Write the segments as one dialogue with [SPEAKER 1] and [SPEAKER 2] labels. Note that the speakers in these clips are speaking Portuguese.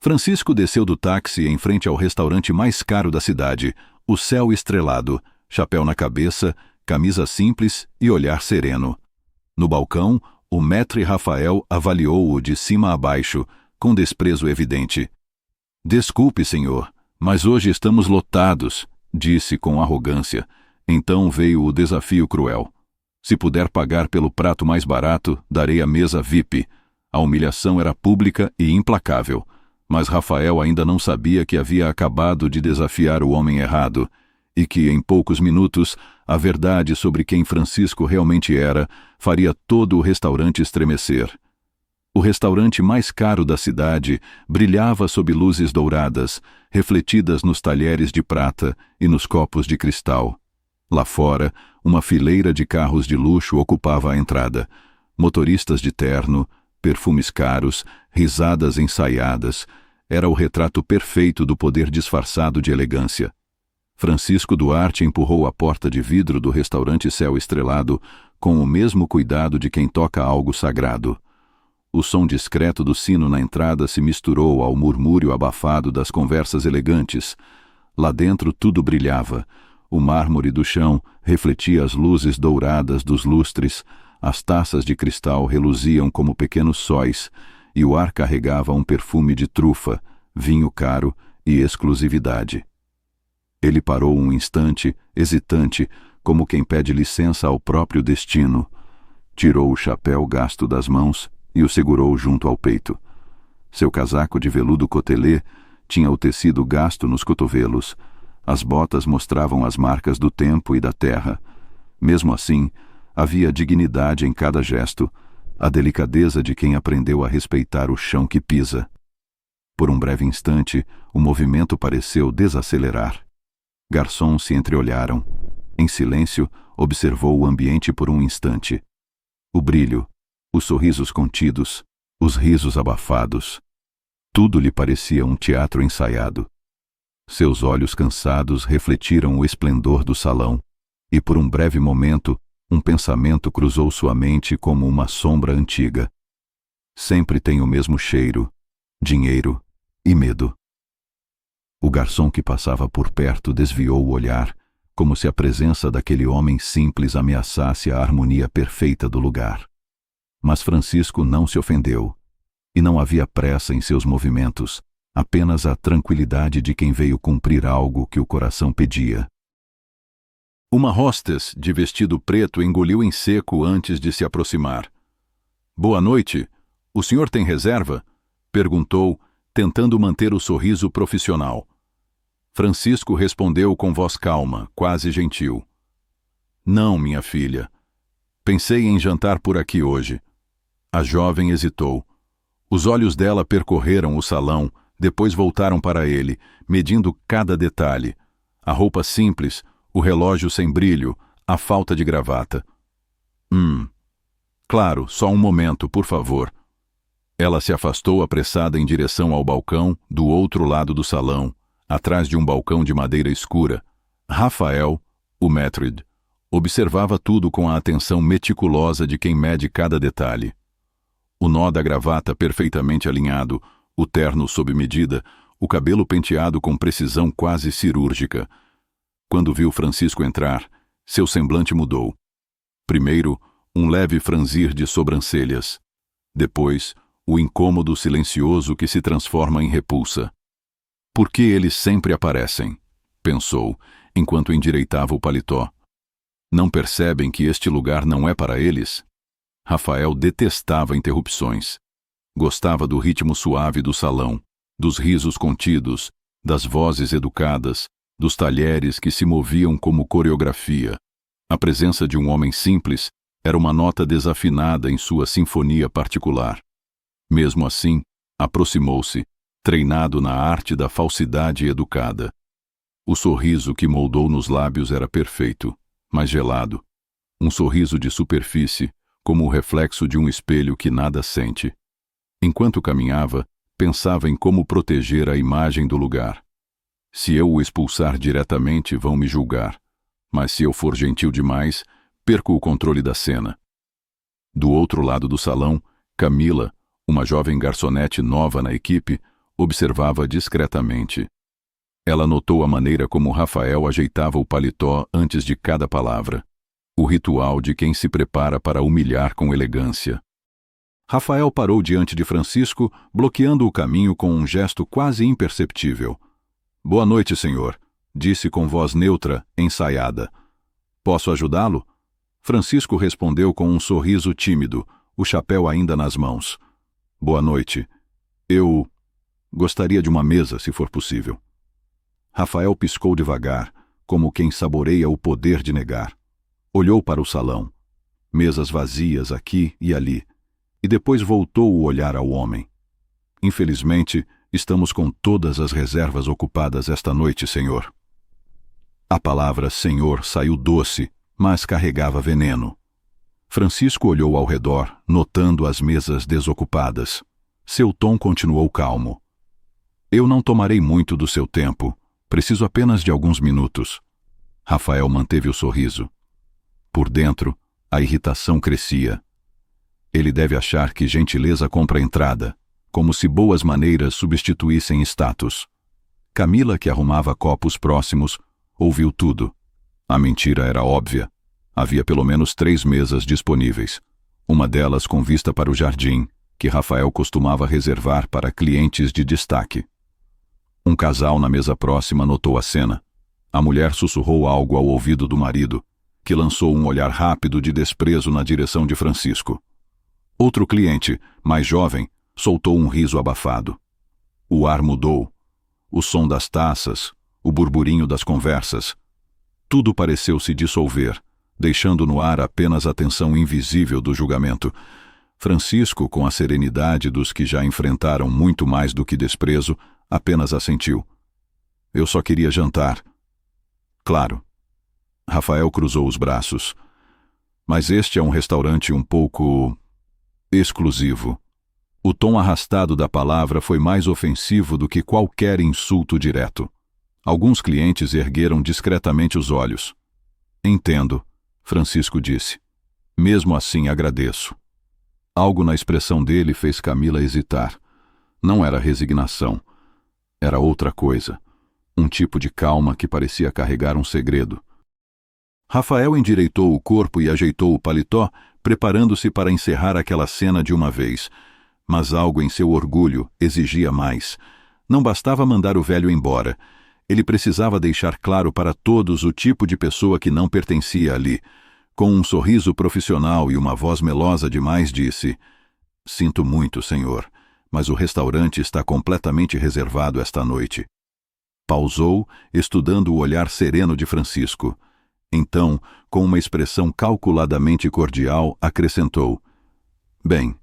[SPEAKER 1] Francisco desceu do táxi em frente ao restaurante mais caro da cidade, o Céu Estrelado, chapéu na cabeça, camisa simples e olhar sereno. No balcão, o maître Rafael avaliou-o de cima a baixo, com desprezo evidente. "Desculpe, senhor, mas hoje estamos lotados", disse com arrogância. Então veio o desafio cruel. "Se puder pagar pelo prato mais barato, darei a mesa VIP." A humilhação era pública e implacável, mas Rafael ainda não sabia que havia acabado de desafiar o homem errado, e que, em poucos minutos, a verdade sobre quem Francisco realmente era faria todo o restaurante estremecer. O restaurante mais caro da cidade brilhava sob luzes douradas, refletidas nos talheres de prata e nos copos de cristal. Lá fora, uma fileira de carros de luxo ocupava a entrada. Motoristas de terno, perfumes caros, risadas ensaiadas. Era o retrato perfeito do poder disfarçado de elegância. Francisco Duarte empurrou a porta de vidro do restaurante Céu Estrelado com o mesmo cuidado de quem toca algo sagrado. O som discreto do sino na entrada se misturou ao murmúrio abafado das conversas elegantes. Lá dentro tudo brilhava. O mármore do chão refletia as luzes douradas dos lustres, as taças de cristal reluziam como pequenos sóis, e o ar carregava um perfume de trufa, vinho caro e exclusividade. Ele parou um instante, hesitante, como quem pede licença ao próprio destino. Tirou o chapéu gasto das mãos e o segurou junto ao peito. Seu casaco de veludo cotelê tinha o tecido gasto nos cotovelos. As botas mostravam as marcas do tempo e da terra. Mesmo assim, havia dignidade em cada gesto, a delicadeza de quem aprendeu a respeitar o chão que pisa. Por um breve instante, o movimento pareceu desacelerar. Garçons se entreolharam. Em silêncio, observou o ambiente por um instante. O brilho, os sorrisos contidos, os risos abafados. Tudo lhe parecia um teatro ensaiado. Seus olhos cansados refletiram o esplendor do salão, e por um breve momento, um pensamento cruzou sua mente como uma sombra antiga. Sempre tem o mesmo cheiro, dinheiro e medo. O garçom que passava por perto desviou o olhar, como se a presença daquele homem simples ameaçasse a harmonia perfeita do lugar. Mas Francisco não se ofendeu, e não havia pressa em seus movimentos, apenas a tranquilidade de quem veio cumprir algo que o coração pedia. Uma hostess de vestido preto engoliu em seco antes de se aproximar. "Boa noite. O senhor tem reserva?" perguntou, tentando manter o sorriso profissional. Francisco respondeu com voz calma, quase gentil. "Não, minha filha. Pensei em jantar por aqui hoje." A jovem hesitou. Os olhos dela percorreram o salão, depois voltaram para ele, medindo cada detalhe. A roupa simples, o relógio sem brilho, a falta de gravata. Claro, só um momento, por favor." Ela se afastou apressada em direção ao balcão, do outro lado do salão, atrás de um balcão de madeira escura. Rafael, o maître, observava tudo com a atenção meticulosa de quem mede cada detalhe. O nó da gravata perfeitamente alinhado, o terno sob medida, o cabelo penteado com precisão quase cirúrgica. Quando viu Francisco entrar, seu semblante mudou. Primeiro, um leve franzir de sobrancelhas. Depois, o incômodo silencioso que se transforma em repulsa. "Por que eles sempre aparecem?" pensou, enquanto endireitava o paletó. "Não percebem que este lugar não é para eles?" Rafael detestava interrupções. Gostava do ritmo suave do salão, dos risos contidos, das vozes educadas, dos talheres que se moviam como coreografia. A presença de um homem simples era uma nota desafinada em sua sinfonia particular. Mesmo assim, aproximou-se, treinado na arte da falsidade educada. O sorriso que moldou nos lábios era perfeito, mas gelado. Um sorriso de superfície, como o reflexo de um espelho que nada sente. Enquanto caminhava, pensava em como proteger a imagem do lugar. Se eu o expulsar diretamente, vão me julgar. Mas se eu for gentil demais, perco o controle da cena. Do outro lado do salão, Camila, uma jovem garçonete nova na equipe, observava discretamente. Ela notou a maneira como Rafael ajeitava o paletó antes de cada palavra. O ritual de quem se prepara para humilhar com elegância. Rafael parou diante de Francisco, bloqueando o caminho com um gesto quase imperceptível. "Boa noite, senhor", disse com voz neutra, ensaiada. "Posso ajudá-lo?" Francisco respondeu com um sorriso tímido, o chapéu ainda nas mãos. "Boa noite. Eu gostaria de uma mesa, se for possível." Rafael piscou devagar, como quem saboreia o poder de negar. Olhou para o salão. Mesas vazias aqui e ali. E depois voltou o olhar ao homem. "Infelizmente, estamos com todas as reservas ocupadas esta noite, senhor." A palavra senhor saiu doce, mas carregava veneno. Francisco olhou ao redor, notando as mesas desocupadas. Seu tom continuou calmo. "Eu não tomarei muito do seu tempo. Preciso apenas de alguns minutos." Rafael manteve o sorriso. Por dentro, a irritação crescia. Ele deve achar que gentileza compra entrada, como se boas maneiras substituíssem status. Camila, que arrumava copos próximos, ouviu tudo. A mentira era óbvia. Havia pelo menos 3 mesas disponíveis. Uma delas com vista para o jardim, que Rafael costumava reservar para clientes de destaque. Um casal na mesa próxima notou a cena. A mulher sussurrou algo ao ouvido do marido, que lançou um olhar rápido de desprezo na direção de Francisco. Outro cliente, mais jovem, soltou um riso abafado. O ar mudou. O som das taças, o burburinho das conversas. Tudo pareceu se dissolver, deixando no ar apenas a tensão invisível do julgamento. Francisco, com a serenidade dos que já enfrentaram muito mais do que desprezo, apenas assentiu. "Eu só queria jantar." "Claro." Rafael cruzou os braços. "Mas este é um restaurante um pouco exclusivo." O tom arrastado da palavra foi mais ofensivo do que qualquer insulto direto. Alguns clientes ergueram discretamente os olhos. "Entendo", Francisco disse. "Mesmo assim agradeço." Algo na expressão dele fez Camila hesitar. Não era resignação. Era outra coisa. Um tipo de calma que parecia carregar um segredo. Rafael endireitou o corpo e ajeitou o paletó, preparando-se para encerrar aquela cena de uma vez. Mas algo em seu orgulho exigia mais. Não bastava mandar o velho embora. Ele precisava deixar claro para todos o tipo de pessoa que não pertencia ali. Com um sorriso profissional e uma voz melosa demais, disse: "Sinto muito, senhor, mas o restaurante está completamente reservado esta noite." Pausou, estudando o olhar sereno de Francisco. Então, com uma expressão calculadamente cordial, acrescentou: "Bem,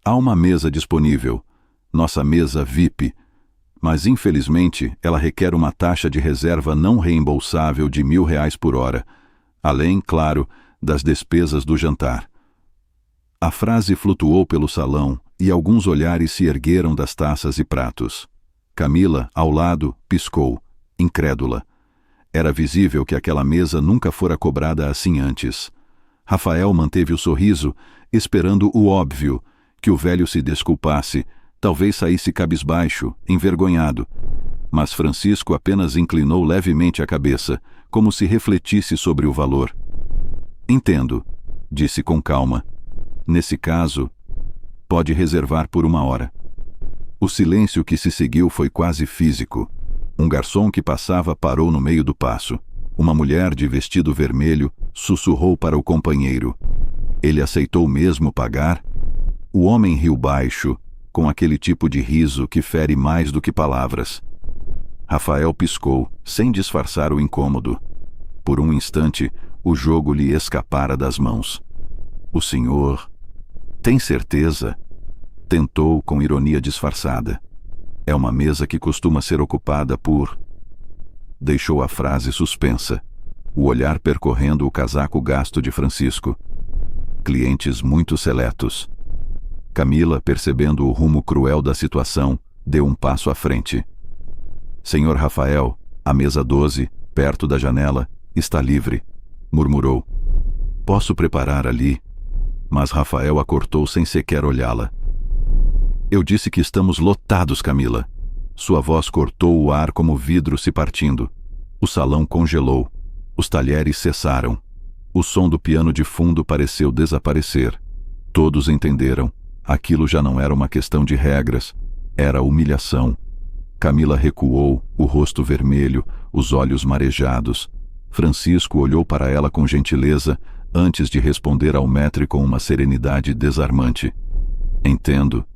[SPEAKER 1] há uma mesa disponível, nossa mesa VIP, mas infelizmente ela requer uma taxa de reserva não reembolsável de R$1.000 por hora, além, claro, das despesas do jantar." A frase flutuou pelo salão e alguns olhares se ergueram das taças e pratos. Camila, ao lado, piscou, incrédula. Era visível que aquela mesa nunca fora cobrada assim antes. Rafael manteve o sorriso, esperando o óbvio, que o velho se desculpasse, talvez saísse cabisbaixo, envergonhado. Mas Francisco apenas inclinou levemente a cabeça, como se refletisse sobre o valor. "Entendo", disse com calma. "Nesse caso, pode reservar por 1 hora." O silêncio que se seguiu foi quase físico. Um garçom que passava parou no meio do passo. Uma mulher de vestido vermelho sussurrou para o companheiro. Ele aceitou mesmo pagar? O homem riu baixo, com aquele tipo de riso que fere mais do que palavras. Rafael piscou, sem disfarçar o incômodo. Por um instante, o jogo lhe escapara das mãos. "O senhor tem certeza?" Tentou com ironia disfarçada. "É uma mesa que costuma ser ocupada por..." Deixou a frase suspensa, o olhar percorrendo o casaco gasto de Francisco. "Clientes muito seletos." Camila, percebendo o rumo cruel da situação, deu um passo à frente. "Senhor Rafael, a mesa 12, perto da janela, está livre", murmurou. "Posso preparar ali?" Mas Rafael a cortou sem sequer olhá-la. Eu disse que estamos lotados, Camila. Sua voz cortou o ar como vidro se partindo. O salão congelou. Os talheres cessaram. O som do piano de fundo pareceu desaparecer. Todos entenderam. Aquilo já não era uma questão de regras. Era humilhação. Camila recuou, o rosto vermelho, os olhos marejados. Francisco olhou para ela com gentileza, antes de responder ao maître com uma serenidade desarmante. Entendo.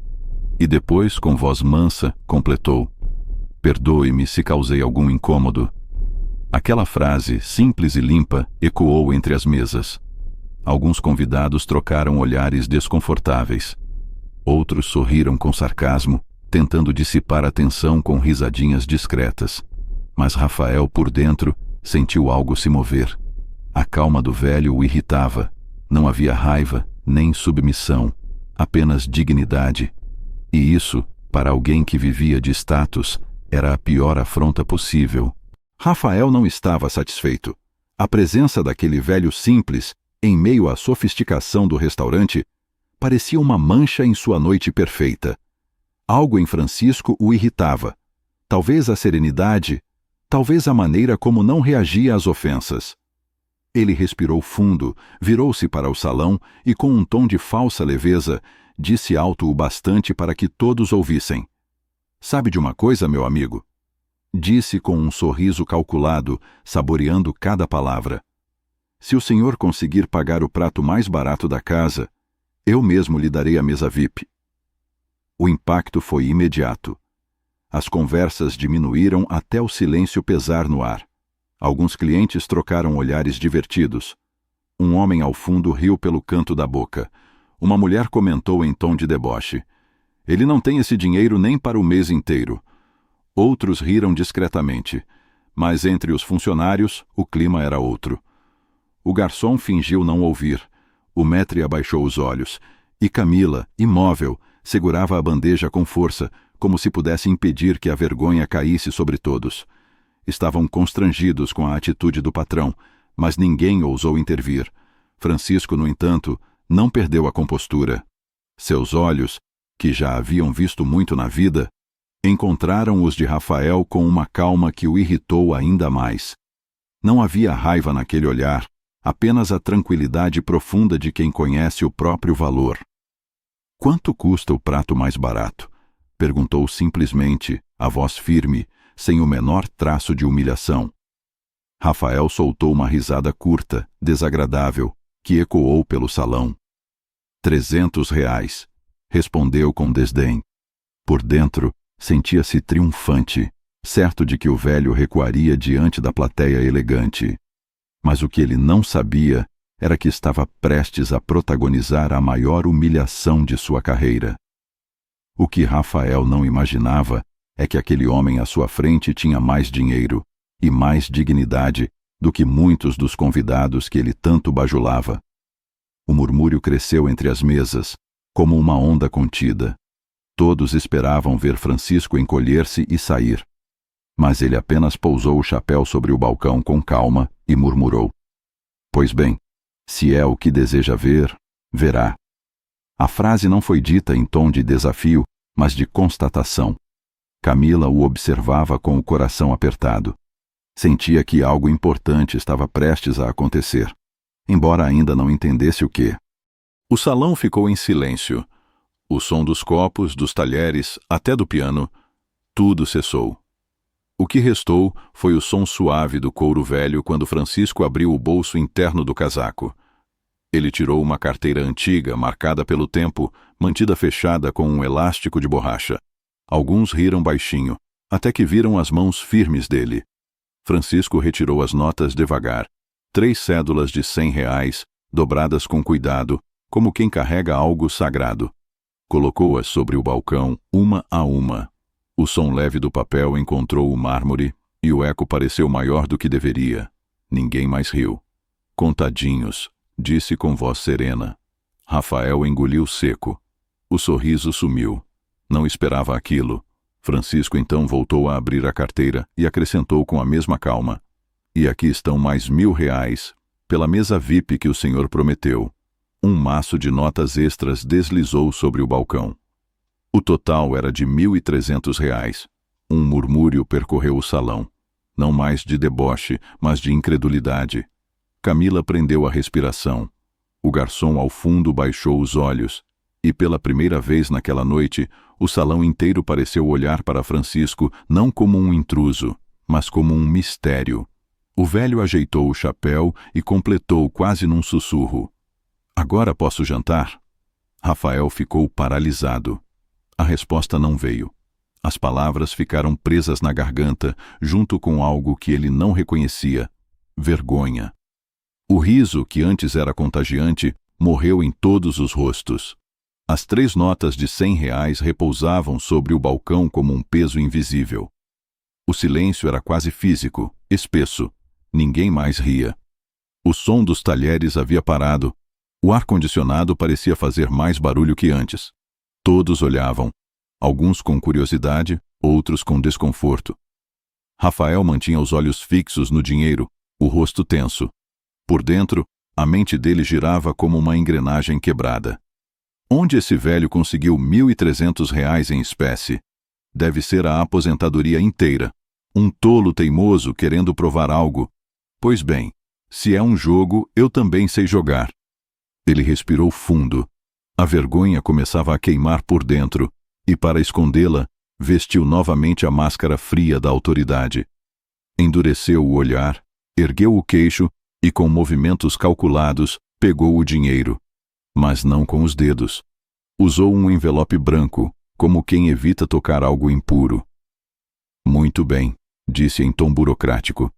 [SPEAKER 1] E depois, com voz mansa, completou. Perdoe-me se causei algum incômodo. Aquela frase, simples e limpa, ecoou entre as mesas. Alguns convidados trocaram olhares desconfortáveis. Outros sorriram com sarcasmo, tentando dissipar a tensão com risadinhas discretas. Mas Rafael, por dentro, sentiu algo se mover. A calma do velho o irritava. Não havia raiva, nem submissão, apenas dignidade. E isso, para alguém que vivia de status, era a pior afronta possível. Rafael não estava satisfeito. A presença daquele velho simples, em meio à sofisticação do restaurante, parecia uma mancha em sua noite perfeita. Algo em Francisco o irritava. Talvez a serenidade, talvez a maneira como não reagia às ofensas. Ele respirou fundo, virou-se para o salão e, com um tom de falsa leveza, disse alto o bastante para que todos ouvissem. Sabe de uma coisa, meu amigo? Disse com um sorriso calculado, saboreando cada palavra. Se o senhor conseguir pagar o prato mais barato da casa, eu mesmo lhe darei a mesa VIP. O impacto foi imediato. As conversas diminuíram até o silêncio pesar no ar. Alguns clientes trocaram olhares divertidos. Um homem ao fundo riu pelo canto da boca. Uma mulher comentou em tom de deboche. Ele não tem esse dinheiro nem para o mês inteiro. Outros riram discretamente, mas entre os funcionários o clima era outro. O garçom fingiu não ouvir. O maître abaixou os olhos, e Camila, imóvel, segurava a bandeja com força, como se pudesse impedir que a vergonha caísse sobre todos. Estavam constrangidos com a atitude do patrão, mas ninguém ousou intervir. Francisco, no entanto, não perdeu a compostura. Seus olhos, que já haviam visto muito na vida, encontraram os de Rafael com uma calma que o irritou ainda mais. Não havia raiva naquele olhar, apenas a tranquilidade profunda de quem conhece o próprio valor. Quanto custa o prato mais barato? Perguntou simplesmente, a voz firme, sem o menor traço de humilhação. Rafael soltou uma risada curta, desagradável, que ecoou pelo salão. R$300, respondeu com desdém. Por dentro, sentia-se triunfante, certo de que o velho recuaria diante da plateia elegante. Mas o que ele não sabia era que estava prestes a protagonizar a maior humilhação de sua carreira. O que Rafael não imaginava é que aquele homem à sua frente tinha mais dinheiro e mais dignidade do que muitos dos convidados que ele tanto bajulava. O murmúrio cresceu entre as mesas, como uma onda contida. Todos esperavam ver Francisco encolher-se e sair. Mas ele apenas pousou o chapéu sobre o balcão com calma e murmurou. Pois bem, se é o que deseja ver, verá. A frase não foi dita em tom de desafio, mas de constatação. Camila o observava com o coração apertado. Sentia que algo importante estava prestes a acontecer, embora ainda não entendesse o que. O salão ficou em silêncio. O som dos copos, dos talheres, até do piano, tudo cessou. O que restou foi o som suave do couro velho quando Francisco abriu o bolso interno do casaco. Ele tirou uma carteira antiga, marcada pelo tempo, mantida fechada com um elástico de borracha. Alguns riram baixinho, até que viram as mãos firmes dele. Francisco retirou as notas devagar. 3 cédulas de R$100, dobradas com cuidado, como quem carrega algo sagrado. Colocou-as sobre o balcão, uma a uma. O som leve do papel encontrou o mármore, e o eco pareceu maior do que deveria. Ninguém mais riu. Contadinhos, disse com voz serena. Rafael engoliu seco. O sorriso sumiu. Não esperava aquilo. Francisco então voltou a abrir a carteira e acrescentou com a mesma calma. E aqui estão mais R$1.000, pela mesa VIP que o senhor prometeu. Um maço de notas extras deslizou sobre o balcão. O total era de R$ 1.300. Um murmúrio percorreu o salão. Não mais de deboche, mas de incredulidade. Camila prendeu a respiração. O garçom ao fundo baixou os olhos. E pela primeira vez naquela noite, o salão inteiro pareceu olhar para Francisco não como um intruso, mas como um mistério. O velho ajeitou o chapéu e completou quase num sussurro: "Agora posso jantar?" Rafael ficou paralisado. A resposta não veio. As palavras ficaram presas na garganta, junto com algo que ele não reconhecia: vergonha. O riso, que antes era contagiante, morreu em todos os rostos. As 3 notas de R$ 100 repousavam sobre o balcão como um peso invisível. O silêncio era quase físico, espesso. Ninguém mais ria. O som dos talheres havia parado. O ar-condicionado parecia fazer mais barulho que antes. Todos olhavam, alguns com curiosidade, outros com desconforto. Rafael mantinha os olhos fixos no dinheiro, o rosto tenso. Por dentro, a mente dele girava como uma engrenagem quebrada. Onde esse velho conseguiu R$ 1.300 em espécie? Deve ser a aposentadoria inteira. Um tolo teimoso querendo provar algo. Pois bem, se é um jogo, eu também sei jogar. Ele respirou fundo. A vergonha começava a queimar por dentro, e para escondê-la, vestiu novamente a máscara fria da autoridade. Endureceu o olhar, ergueu o queixo e, com movimentos calculados, pegou o dinheiro. Mas não com os dedos. Usou um envelope branco, como quem evita tocar algo impuro. "Muito bem", disse em tom burocrático.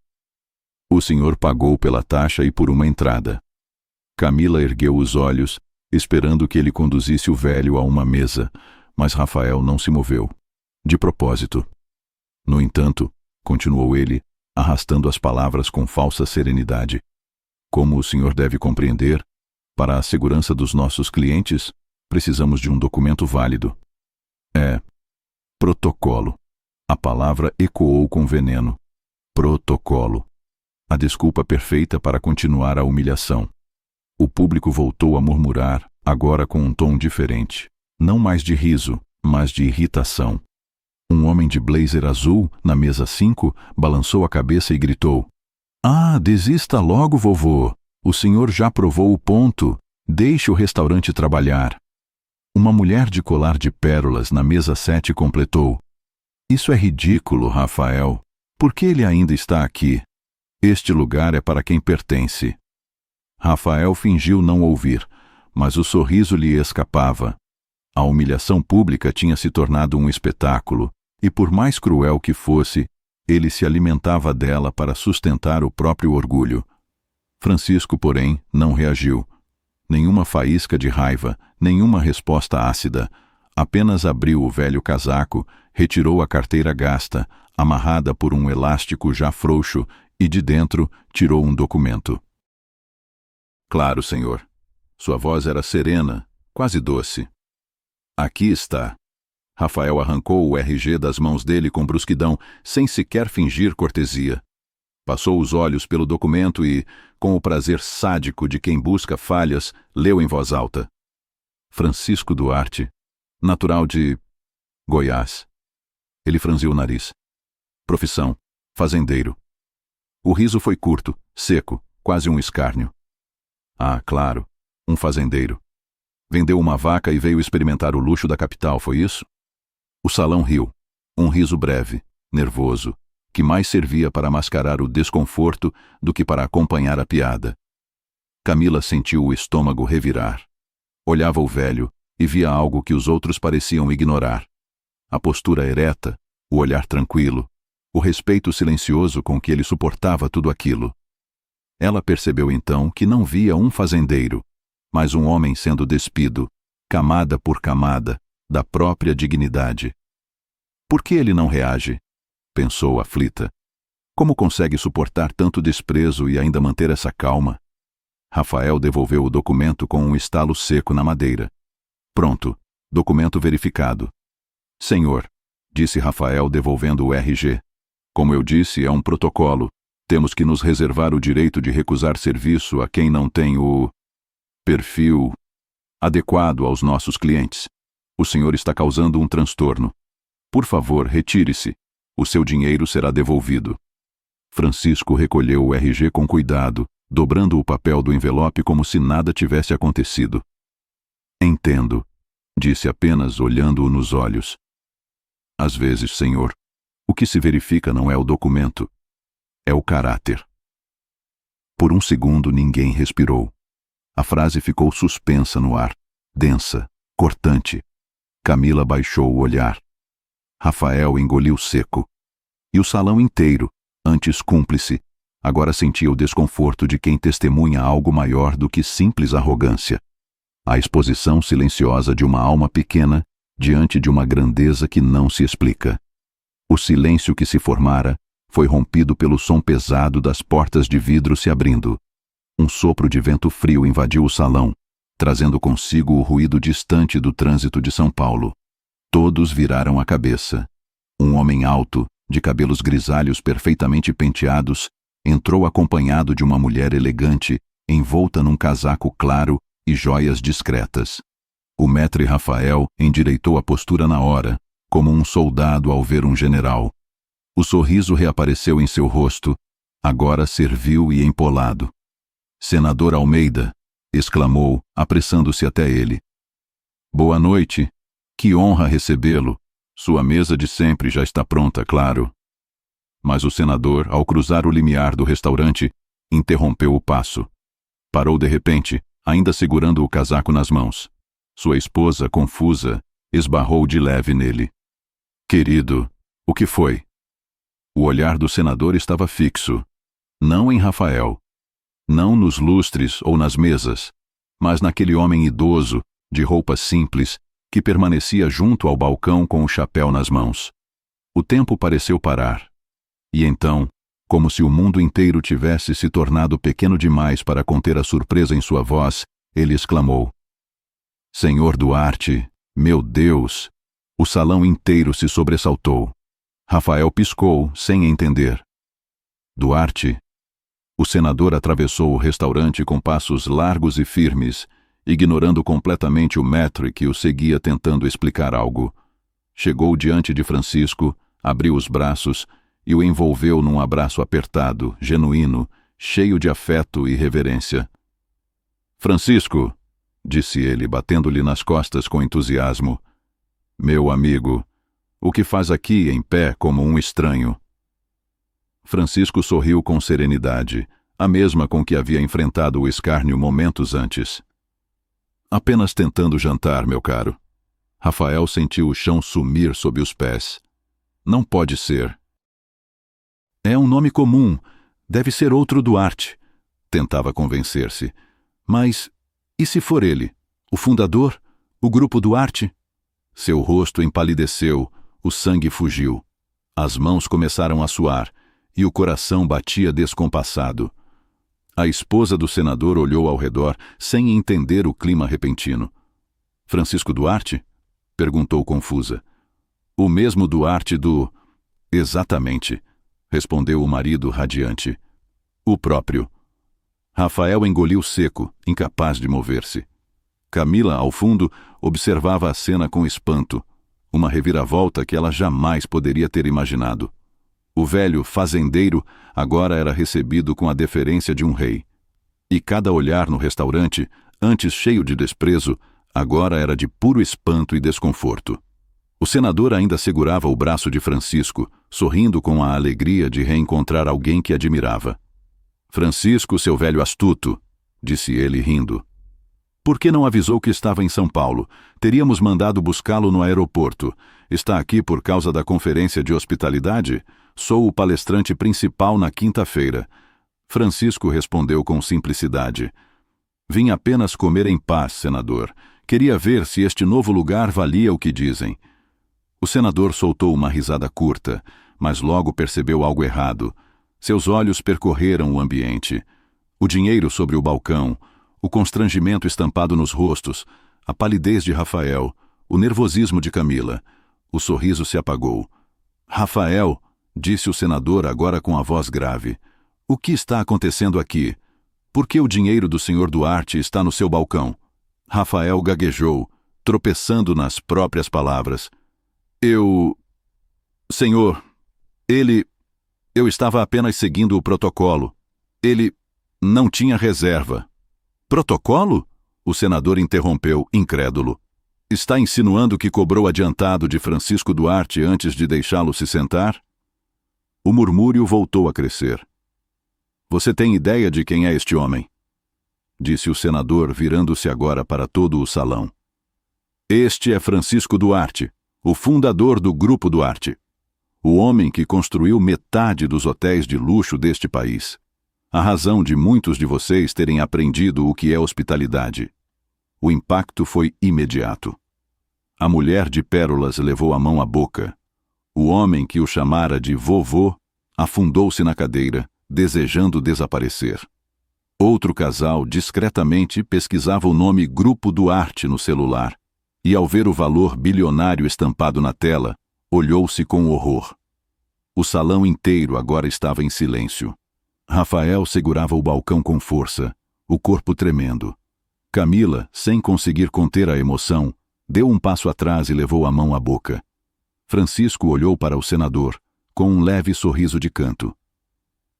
[SPEAKER 1] "O senhor pagou pela taxa e por uma entrada." Camila ergueu os olhos, esperando que ele conduzisse o velho a uma mesa, mas Rafael não se moveu. De propósito. No entanto, continuou ele, arrastando as palavras com falsa serenidade, "como o senhor deve compreender, para a segurança dos nossos clientes, precisamos de um documento válido." É protocolo. A palavra ecoou com veneno. Protocolo. A desculpa perfeita para continuar a humilhação. O público voltou a murmurar, agora com um tom diferente. Não mais de riso, mas de irritação. Um homem de blazer azul, na mesa 5, balançou a cabeça e gritou: "Ah, desista logo, vovô! O senhor já provou o ponto. Deixe o restaurante trabalhar." Uma mulher de colar de pérolas na mesa 7 completou: "Isso é ridículo, Rafael. Por que ele ainda está aqui? Este lugar é para quem pertence." Rafael fingiu não ouvir, mas o sorriso lhe escapava. A humilhação pública tinha se tornado um espetáculo, e por mais cruel que fosse, ele se alimentava dela para sustentar o próprio orgulho. Francisco, porém, não reagiu. Nenhuma faísca de raiva, nenhuma resposta ácida. Apenas abriu o velho casaco, retirou a carteira gasta, amarrada por um elástico já frouxo, e de dentro tirou um documento. "Claro, senhor." Sua voz era serena, quase doce. "Aqui está." Rafael arrancou o RG das mãos dele com brusquidão, sem sequer fingir cortesia. Passou os olhos pelo documento e, com o prazer sádico de quem busca falhas, leu em voz alta: "Francisco Duarte, natural de Goiás." Ele franziu o nariz. "Profissão: fazendeiro." O riso foi curto, seco, quase um escárnio. "Ah, claro, um fazendeiro. Vendeu uma vaca e veio experimentar o luxo da capital, foi isso?" O salão riu. Um riso breve, nervoso, que mais servia para mascarar o desconforto do que para acompanhar a piada. Camila sentiu o estômago revirar. Olhava o velho e via algo que os outros pareciam ignorar. A postura ereta, o olhar tranquilo, o respeito silencioso com que ele suportava tudo aquilo. Ela percebeu então que não via um fazendeiro, mas um homem sendo despido, camada por camada, da própria dignidade. Por que ele não reage? Pensou aflita. Como consegue suportar tanto desprezo e ainda manter essa calma? Rafael devolveu o documento com um estalo seco na madeira. Pronto, documento verificado. Senhor, disse Rafael devolvendo o RG. Como eu disse, é um protocolo. Temos que nos reservar o direito de recusar serviço a quem não tem o perfil adequado aos nossos clientes. O senhor está causando um transtorno. Por favor, retire-se. O seu dinheiro será devolvido. Francisco recolheu o RG com cuidado, dobrando o papel do envelope como se nada tivesse acontecido. Entendo, disse apenas olhando-o nos olhos. Às vezes, senhor, o que se verifica não é o documento, é o caráter. Por um segundo ninguém respirou. A frase ficou suspensa no ar, densa, cortante. Camila baixou o olhar. Rafael engoliu seco. E o salão inteiro, antes cúmplice, agora sentia o desconforto de quem testemunha algo maior do que simples arrogância. A exposição silenciosa de uma alma pequena diante de uma grandeza que não se explica. O silêncio que se formara foi rompido pelo som pesado das portas de vidro se abrindo. Um sopro de vento frio invadiu o salão, trazendo consigo o ruído distante do trânsito de São Paulo. Todos viraram a cabeça. Um homem alto, de cabelos grisalhos perfeitamente penteados, entrou acompanhado de uma mulher elegante, envolta num casaco claro e joias discretas. O maître Rafael endireitou a postura na hora, como um soldado ao ver um general. O sorriso reapareceu em seu rosto, agora servil e empolado. Senador Almeida, exclamou, apressando-se até ele. Boa noite. Que honra recebê-lo. Sua mesa de sempre já está pronta, claro. Mas o senador, ao cruzar o limiar do restaurante, interrompeu o passo. Parou de repente, ainda segurando o casaco nas mãos. Sua esposa, confusa, esbarrou de leve nele. Querido, o que foi? O olhar do senador estava fixo, não em Rafael, não nos lustres ou nas mesas, mas naquele homem idoso, de roupa simples, que permanecia junto ao balcão com o chapéu nas mãos. O tempo pareceu parar. E então, como se o mundo inteiro tivesse se tornado pequeno demais para conter a surpresa em sua voz, ele exclamou: Senhor Duarte, meu Deus! O salão inteiro se sobressaltou. Rafael piscou, sem entender. Duarte? O senador atravessou o restaurante com passos largos e firmes, ignorando completamente o maître que o seguia tentando explicar algo. Chegou diante de Francisco, abriu os braços e o envolveu num abraço apertado, genuíno, cheio de afeto e reverência. Francisco, disse ele, batendo-lhe nas costas com entusiasmo, meu amigo, o que faz aqui em pé como um estranho? Francisco sorriu com serenidade, a mesma com que havia enfrentado o escárnio momentos antes. Apenas tentando jantar, meu caro. Rafael sentiu o chão sumir sob os pés. Não pode ser. É um nome comum. Deve ser outro Duarte. Tentava convencer-se. Mas, e se for ele? O fundador? O grupo Duarte? Seu rosto empalideceu, o sangue fugiu. As mãos começaram a suar, e o coração batia descompassado. A esposa do senador olhou ao redor, sem entender o clima repentino. Francisco Duarte? Perguntou confusa. O mesmo Duarte do... Exatamente, respondeu o marido radiante. O próprio. Rafael engoliu seco, incapaz de mover-se. Camila, ao fundo, observava a cena com espanto, uma reviravolta que ela jamais poderia ter imaginado. O velho fazendeiro agora era recebido com a deferência de um rei. E cada olhar no restaurante, antes cheio de desprezo, agora era de puro espanto e desconforto. O senador ainda segurava o braço de Francisco, sorrindo com a alegria de reencontrar alguém que admirava. Francisco, seu velho astuto, disse ele rindo. Por que não avisou que estava em São Paulo? Teríamos mandado buscá-lo no aeroporto. Está aqui por causa da conferência de hospitalidade? Sou o palestrante principal na quinta-feira. Francisco respondeu com simplicidade. Vim apenas comer em paz, senador. Queria ver se este novo lugar valia o que dizem. O senador soltou uma risada curta, mas logo percebeu algo errado. Seus olhos percorreram o ambiente. O dinheiro sobre o balcão, o constrangimento estampado nos rostos, a palidez de Rafael, o nervosismo de Camila. O sorriso se apagou. Rafael, disse o senador agora com a voz grave, o que está acontecendo aqui? Por que o dinheiro do senhor Duarte está no seu balcão? Rafael gaguejou. tropeçando nas próprias palavras. Senhor, eu estava apenas seguindo o protocolo. Ele não tinha reserva. Protocolo? O senador interrompeu, incrédulo. Está insinuando que cobrou adiantado de Francisco Duarte antes de deixá-lo se sentar? O murmúrio voltou a crescer. Você tem ideia de quem é este homem? Disse o senador, virando-se agora para todo o salão. Este é Francisco Duarte, o fundador do Grupo Duarte. O homem que construiu metade dos hotéis de luxo deste país. A razão de muitos de vocês terem aprendido o que é hospitalidade. O impacto foi imediato. A mulher de pérolas levou a mão à boca. O homem que o chamara de vovô afundou-se na cadeira, desejando desaparecer. Outro casal discretamente pesquisava o nome Grupo Duarte no celular e, ao ver o valor bilionário estampado na tela, olhou-se com horror. O salão inteiro agora estava em silêncio. Rafael segurava o balcão com força, o corpo tremendo. Camila, sem conseguir conter a emoção, deu um passo atrás e levou a mão à boca. Francisco olhou para o senador, com um leve sorriso de canto.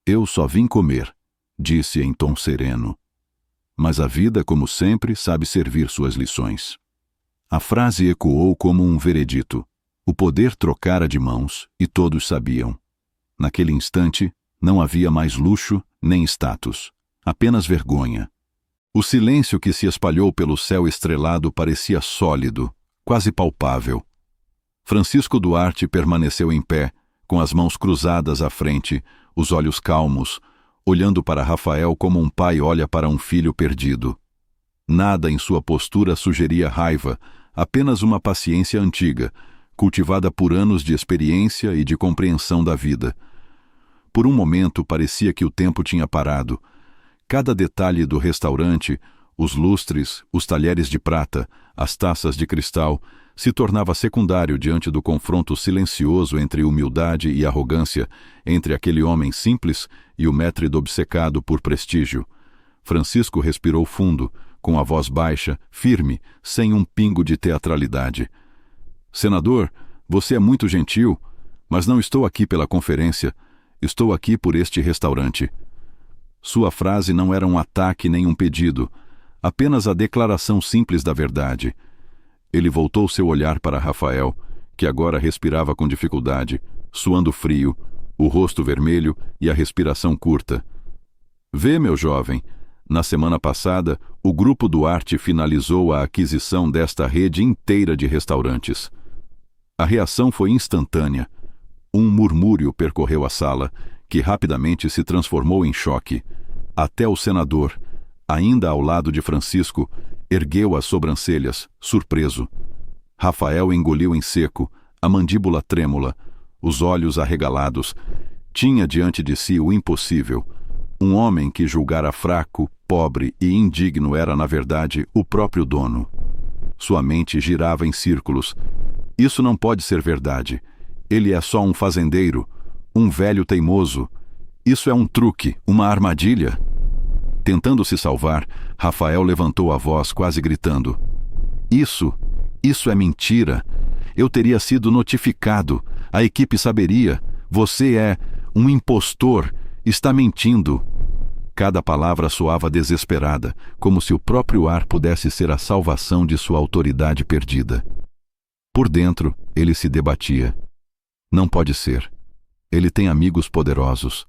[SPEAKER 1] Eu só vim comer, disse em tom sereno. Mas a vida, como sempre, sabe servir suas lições. A frase ecoou como um veredito. O poder trocara de mãos e todos sabiam. Naquele instante, não havia mais luxo nem status, apenas vergonha. O silêncio que se espalhou pelo céu estrelado parecia sólido, quase palpável. Francisco Duarte permaneceu em pé, com as mãos cruzadas à frente, os olhos calmos, olhando para Rafael como um pai olha para um filho perdido. Nada em sua postura sugeria raiva, apenas uma paciência antiga, cultivada por anos de experiência e de compreensão da vida. Por um momento parecia que o tempo tinha parado. Cada detalhe do restaurante, os lustres, os talheres de prata, as taças de cristal, se tornava secundário diante do confronto silencioso entre humildade e arrogância, entre aquele homem simples e o métrido obcecado por prestígio. Francisco respirou fundo, com a voz baixa, firme, sem um pingo de teatralidade. Senador, você é muito gentil, mas não estou aqui pela conferência, estou aqui por este restaurante. Sua frase não era um ataque nem um pedido, apenas a declaração simples da verdade. Ele voltou seu olhar para Rafael, que agora respirava com dificuldade, suando frio, o rosto vermelho e a respiração curta. Vê, meu jovem, na semana passada, o Grupo Duarte finalizou a aquisição desta rede inteira de restaurantes. A reação foi instantânea. Um murmúrio percorreu a sala, que rapidamente se transformou em choque. Até o senador, ainda ao lado de Francisco, ergueu as sobrancelhas, surpreso. Rafael engoliu em seco, a mandíbula trêmula, os olhos arregalados. Tinha diante de si o impossível. Um homem que julgara fraco, pobre e indigno era, na verdade, o próprio dono. Sua mente girava em círculos. Isso não pode ser verdade. Ele é só um fazendeiro, um velho teimoso. Isso é um truque, uma armadilha. Tentando se salvar, Rafael levantou a voz, quase gritando. Isso é mentira. Eu teria sido notificado. A equipe saberia. Você é um impostor. Está mentindo. Cada palavra soava desesperada, como se o próprio ar pudesse ser a salvação de sua autoridade perdida. Por dentro, ele se debatia. Não pode ser. Ele tem amigos poderosos.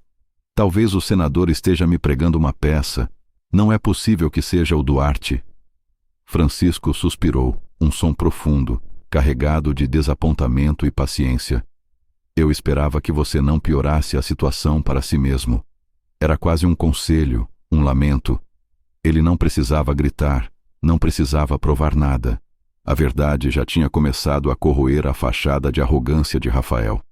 [SPEAKER 1] Talvez o senador esteja me pregando uma peça. Não é possível que seja o Duarte. Francisco suspirou, um som profundo, carregado de desapontamento e paciência. Eu esperava que você não piorasse a situação para si mesmo. Era quase um conselho, um lamento. Ele não precisava gritar, não precisava provar nada. A verdade já tinha começado a corroer a fachada de arrogância de Rafael.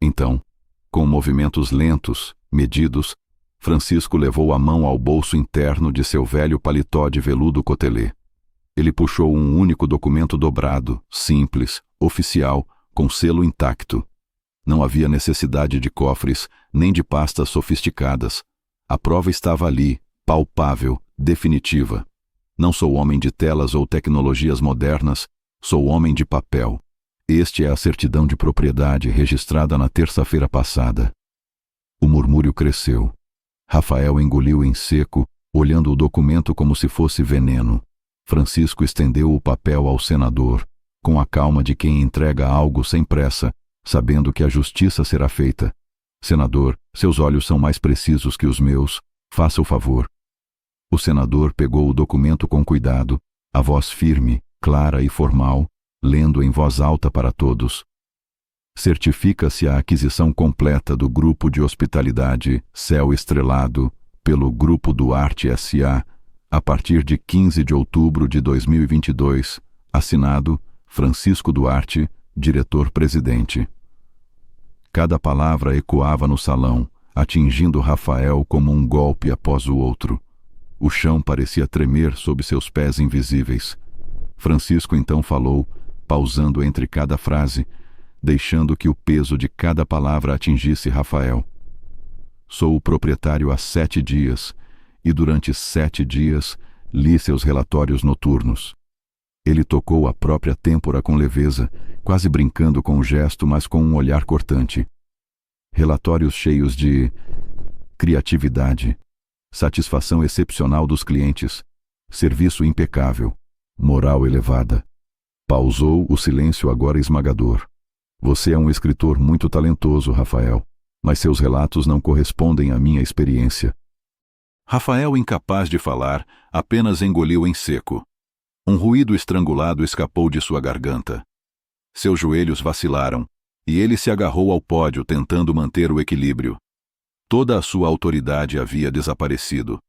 [SPEAKER 1] Então, com movimentos lentos, medidos, Francisco levou a mão ao bolso interno de seu velho paletó de veludo cotelê. Ele puxou um único documento dobrado, simples, oficial, com selo intacto. Não havia necessidade de cofres, nem de pastas sofisticadas. A prova estava ali, palpável, definitiva. Não sou homem de telas ou tecnologias modernas, Sou homem de papel. Este é a certidão de propriedade registrada na terça-feira passada. O murmúrio cresceu. Rafael engoliu em seco, olhando o documento como se fosse veneno. Francisco estendeu o papel ao senador, com a calma de quem entrega algo sem pressa, sabendo que a justiça será feita. Senador, seus olhos são mais precisos que os meus. Faça o favor. O senador pegou o documento com cuidado, a voz firme, clara e formal, lendo em voz alta para todos. Certifica-se a aquisição completa do Grupo de Hospitalidade Céu Estrelado pelo Grupo Duarte S.A., a partir de 15 de outubro de 2022, assinado Francisco Duarte, diretor-presidente. Cada palavra ecoava no salão, atingindo Rafael como um golpe após o outro. O chão parecia tremer sob seus pés invisíveis. Francisco então falou, pausando entre cada frase, deixando que o peso de cada palavra atingisse Rafael. Sou o proprietário há 7 dias, e durante 7 dias li seus relatórios noturnos. Ele tocou a própria têmpora com leveza, quase brincando com o gesto, mas com um olhar cortante. Relatórios cheios de criatividade, satisfação excepcional dos clientes, serviço impecável, moral elevada. Pausou, o silêncio agora esmagador. Você é um escritor muito talentoso, Rafael, mas seus relatos não correspondem à minha experiência. Rafael, incapaz de falar, apenas engoliu em seco. Um ruído estrangulado escapou de sua garganta. Seus joelhos vacilaram, e ele se agarrou ao pódio tentando manter o equilíbrio. Toda a sua autoridade havia desaparecido.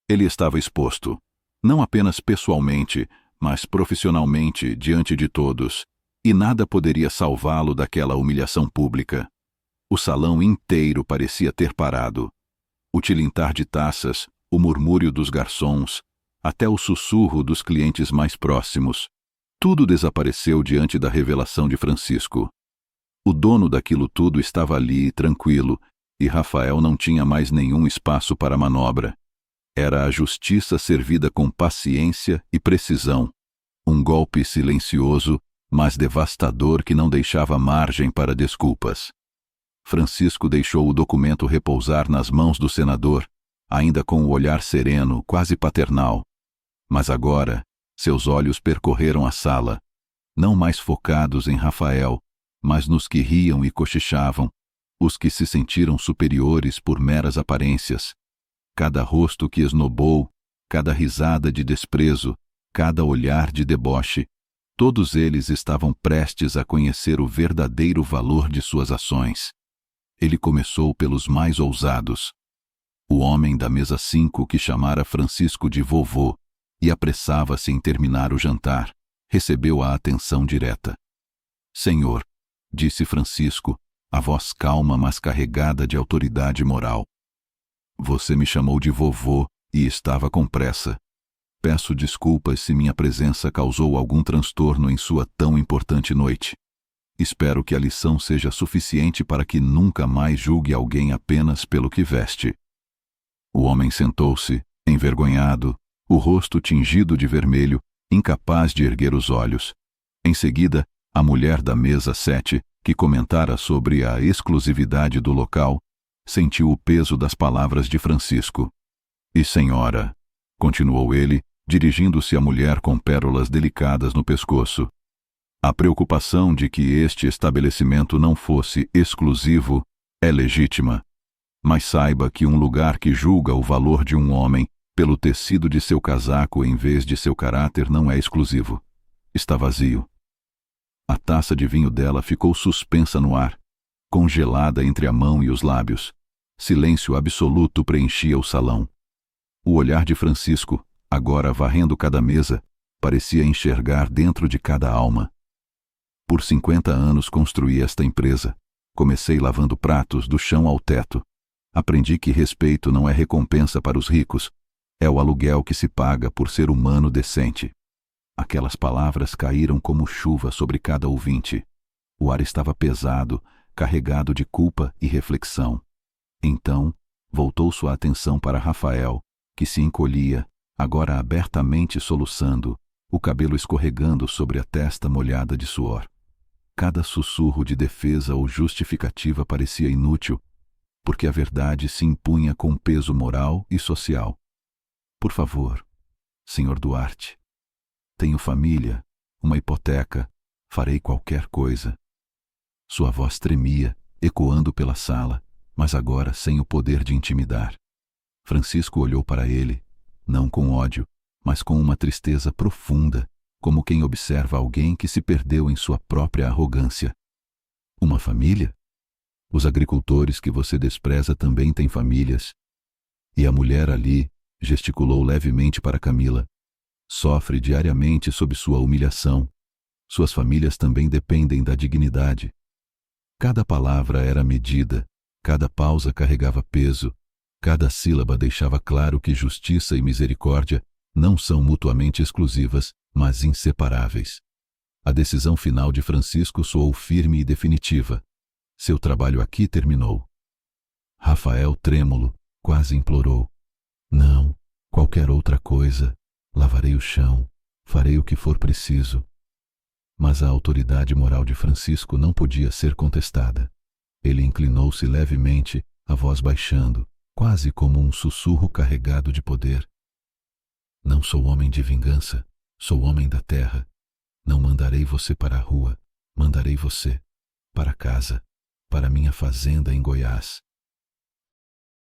[SPEAKER 1] Ele estava exposto, não apenas pessoalmente, mas profissionalmente diante de todos, e nada poderia salvá-lo daquela humilhação pública. O salão inteiro parecia ter parado. O tilintar de taças, o murmúrio dos garçons, até o sussurro dos clientes mais próximos. Tudo desapareceu diante da revelação de Francisco. O dono daquilo tudo estava ali, tranquilo, e Rafael não tinha mais nenhum espaço para manobra. Era a justiça servida com paciência e precisão. Um golpe silencioso, mas devastador que não deixava margem para desculpas. Francisco deixou o documento repousar nas mãos do senador, ainda com o olhar sereno, quase paternal. Mas agora, seus olhos percorreram a sala, não mais focados em Rafael, mas nos que riam e cochichavam, os que se sentiram superiores por meras aparências. Cada rosto que esnobou, cada risada de desprezo, cada olhar de deboche, todos eles estavam prestes a conhecer o verdadeiro valor de suas ações. Ele começou pelos mais ousados. O homem da mesa 5 que chamara Francisco de vovô e apressava-se em terminar o jantar, recebeu a atenção direta. Senhor, disse Francisco, a voz calma mas carregada de autoridade moral. Você me chamou de vovô e estava com pressa. Peço desculpas se minha presença causou algum transtorno em sua tão importante noite. Espero que a lição seja suficiente para que nunca mais julgue alguém apenas pelo que veste. O homem sentou-se, envergonhado, o rosto tingido de vermelho, incapaz de erguer os olhos. Em seguida, a mulher da mesa 7, que comentara sobre a exclusividade do local, sentiu o peso das palavras de Francisco. E senhora, continuou ele, dirigindo-se à mulher com pérolas delicadas no pescoço, a preocupação de que este estabelecimento não fosse exclusivo é legítima, mas saiba que um lugar que julga o valor de um homem pelo tecido de seu casaco em vez de seu caráter não é exclusivo. Está vazio. A taça de vinho dela ficou suspensa no ar, congelada entre a mão e os lábios. Silêncio absoluto preenchia o salão. O olhar de Francisco, agora varrendo cada mesa, parecia enxergar dentro de cada alma. Por 50 anos construí esta empresa. Comecei lavando pratos do chão ao teto. Aprendi que respeito não é recompensa para os ricos, é o aluguel que se paga por ser humano decente. Aquelas palavras caíram como chuva sobre cada ouvinte. O ar estava pesado, carregado de culpa e reflexão. Então, voltou sua atenção para Rafael, que se encolhia, agora abertamente soluçando, o cabelo escorregando sobre a testa molhada de suor. Cada sussurro de defesa ou justificativa parecia inútil, porque a verdade se impunha com peso moral e social. Por favor, Sr. Duarte. Tenho família, uma hipoteca, farei qualquer coisa. Sua voz tremia, ecoando pela sala, mas agora sem o poder de intimidar. Francisco olhou para ele, não com ódio, mas com uma tristeza profunda, como quem observa alguém que se perdeu em sua própria arrogância. Uma família? Os agricultores que você despreza também têm famílias. E a mulher ali gesticulou levemente para Camila. Sofre diariamente sob sua humilhação. Suas famílias também dependem da dignidade. Cada palavra era medida, cada pausa carregava peso, cada sílaba deixava claro que justiça e misericórdia não são mutuamente exclusivas, mas inseparáveis. A decisão final de Francisco soou firme e definitiva. Seu trabalho aqui terminou. Rafael, trêmulo, quase implorou: não, qualquer outra coisa. Lavarei o chão, farei o que for preciso. Mas a autoridade moral de Francisco não podia ser contestada. Ele inclinou-se levemente, a voz baixando, quase como um sussurro carregado de poder. Não sou homem de vingança, sou homem da terra. Não mandarei você para a rua, mandarei você para casa, para minha fazenda em Goiás.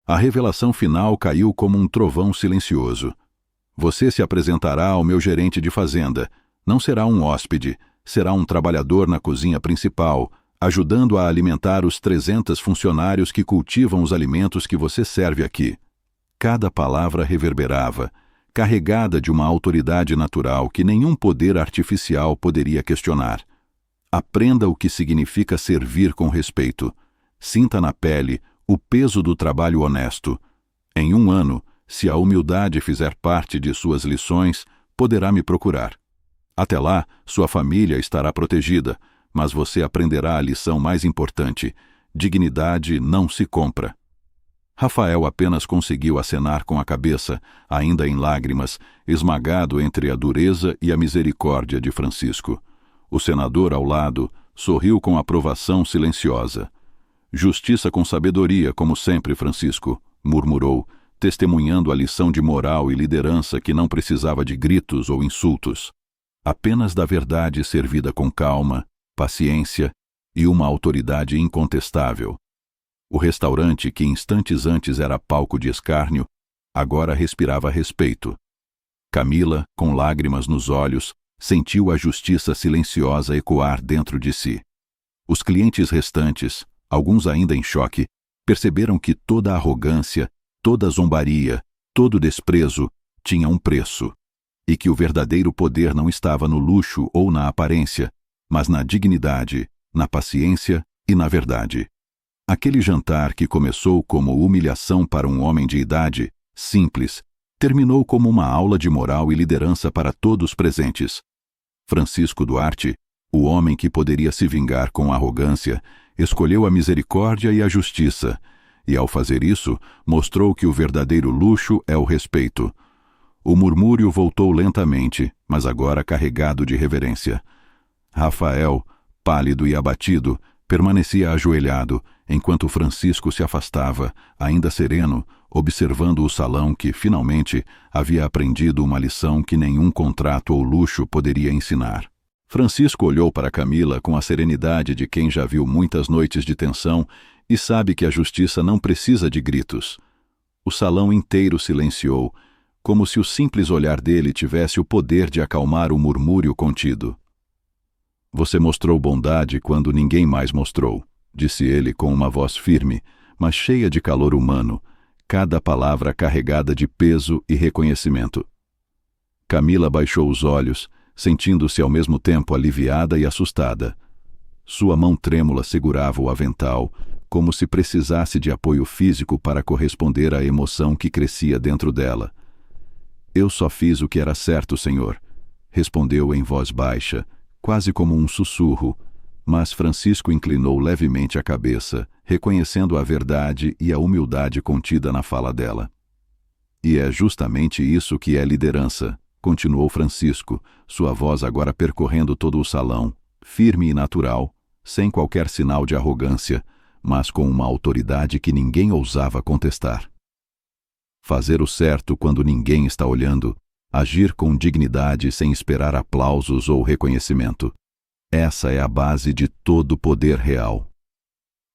[SPEAKER 1] A revelação final caiu como um trovão silencioso. Você se apresentará ao meu gerente de fazenda. Não será um hóspede, será um trabalhador na cozinha principal, ajudando a alimentar os 300 funcionários que cultivam os alimentos que você serve aqui. Cada palavra reverberava, carregada de uma autoridade natural que nenhum poder artificial poderia questionar. Aprenda o que significa servir com respeito. Sinta na pele o peso do trabalho honesto. Em 1 ano, se a humildade fizer parte de suas lições, poderá me procurar. Até lá, sua família estará protegida, mas você aprenderá a lição mais importante: dignidade não se compra. Rafael apenas conseguiu acenar com a cabeça, ainda em lágrimas, esmagado entre a dureza e a misericórdia de Francisco. O senador ao lado sorriu com aprovação silenciosa. Justiça com sabedoria, como sempre, Francisco, murmurou, testemunhando a lição de moral e liderança que não precisava de gritos ou insultos. Apenas da verdade servida com calma, paciência e uma autoridade incontestável. O restaurante, que instantes antes era palco de escárnio, agora respirava respeito. Camila, com lágrimas nos olhos, sentiu a justiça silenciosa ecoar dentro de si. Os clientes restantes, alguns ainda em choque, perceberam que toda arrogância, toda zombaria, todo desprezo tinha um preço, e que o verdadeiro poder não estava no luxo ou na aparência, mas na dignidade, na paciência e na verdade. Aquele jantar que começou como humilhação para um homem de idade, simples, terminou como uma aula de moral e liderança para todos presentes. Francisco Duarte, o homem que poderia se vingar com arrogância, escolheu a misericórdia e a justiça, e ao fazer isso, mostrou que o verdadeiro luxo é o respeito. O murmúrio voltou lentamente, mas agora carregado de reverência. Rafael, pálido e abatido, permanecia ajoelhado, enquanto Francisco se afastava, ainda sereno, observando o salão que, finalmente, havia aprendido uma lição que nenhum contrato ou luxo poderia ensinar. Francisco olhou para Camila com a serenidade de quem já viu muitas noites de tensão e sabe que a justiça não precisa de gritos. O salão inteiro silenciou, como se o simples olhar dele tivesse o poder de acalmar o murmúrio contido. Você mostrou bondade quando ninguém mais mostrou, disse ele com uma voz firme, mas cheia de calor humano, cada palavra carregada de peso e reconhecimento. Camila baixou os olhos, sentindo-se ao mesmo tempo aliviada e assustada. Sua mão trêmula segurava o avental, como se precisasse de apoio físico para corresponder à emoção que crescia dentro dela. Eu só fiz o que era certo, senhor, respondeu em voz baixa, quase como um sussurro, mas Francisco inclinou levemente a cabeça, reconhecendo a verdade e a humildade contida na fala dela. E é justamente isso que é liderança, continuou Francisco, sua voz agora percorrendo todo o salão, firme e natural, sem qualquer sinal de arrogância, mas com uma autoridade que ninguém ousava contestar. Fazer o certo quando ninguém está olhando, agir com dignidade sem esperar aplausos ou reconhecimento. Essa é a base de todo poder real.